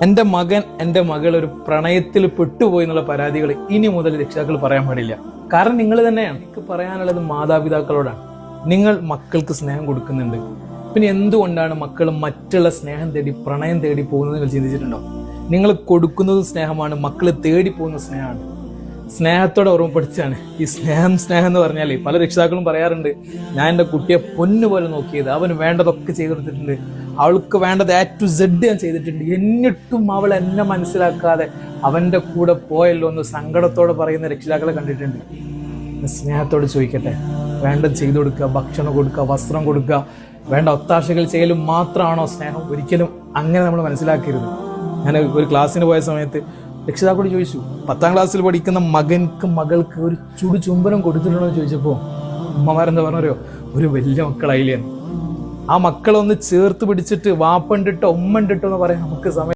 എൻ്റെ മകൻ എൻ്റെ മകൾ ഒരു പ്രണയത്തിൽ പെട്ടുപോയി എന്നുള്ള പരാതികൾ ഇനി മുതൽ രക്ഷിതാക്കൾ പറയാൻ പാടില്ല. കാരണം നിങ്ങൾ തന്നെയാണ്. എനിക്ക് പറയാനുള്ളത് മാതാപിതാക്കളോടാണ്. നിങ്ങൾ മക്കൾക്ക് സ്നേഹം കൊടുക്കുന്നുണ്ട്, പിന്നെ എന്തുകൊണ്ടാണ് മക്കൾ മറ്റുള്ള സ്നേഹം തേടി പ്രണയം തേടി പോകുന്നത് നിങ്ങൾ ചിന്തിച്ചിട്ടുണ്ടോ? നിങ്ങൾ കൊടുക്കുന്നത് സ്നേഹമാണ്, മക്കൾ തേടി പോകുന്ന സ്നേഹമാണ്. സ്നേഹത്തോടെ ഓർമ്മപ്പെടുത്തിയാണ് ഈ സ്നേഹം എന്ന് പറഞ്ഞാൽ പല രക്ഷിതാക്കളും പറയാറുണ്ട്, ഞാൻ എൻ്റെ കുട്ടിയെ പൊന്നുപോലെ നോക്കിയത്, അവന് വേണ്ടതൊക്കെ ചെയ്തു കൊടുത്തിട്ടുണ്ട്, അവൾക്ക് വേണ്ടത് A to Z ഞാൻ ചെയ്തിട്ടുണ്ട്, എന്നിട്ടും അവൾ എന്നെ മനസ്സിലാക്കാതെ അവൻ്റെ കൂടെ പോയല്ലോ എന്ന് സങ്കടത്തോടെ പറയുന്ന രക്ഷിതാക്കളെ കണ്ടിട്ടുണ്ട്. സ്നേഹത്തോട് ചോദിക്കട്ടെ, വേണ്ടത് ചെയ്തു കൊടുക്കുക, ഭക്ഷണം കൊടുക്കുക, വസ്ത്രം കൊടുക്കുക, വേണ്ട ഒത്താശകൾ ചെയ്യലും മാത്രമാണോ സ്നേഹം? ഒരിക്കലും അങ്ങനെ നമ്മൾ മനസ്സിലാക്കരുത്. ഞാൻ ഒരു ക്ലാസ്സിന് പോയ സമയത്ത് രക്ഷിതാക്കളോട് ചോദിച്ചു, 10ാം ക്ലാസ്സിൽ പഠിക്കുന്ന മകൻക്ക് മകൾക്ക് ഒരു ചുംബനം കൊടുത്തിട്ടുണ്ടോ എന്ന് ചോദിച്ചപ്പോൾ ഉമ്മമാരെന്താ പറഞ്ഞോ, ഒരു വലിയ മക്കളായില്ലേ. ആ മക്കളൊന്ന് ചേർത്ത് പിടിച്ചിട്ട് വാപ്പണ്ടിട്ടോ ഉമ്മണ്ടിട്ടോ എന്ന് പറയാൻ നമുക്ക് സമയം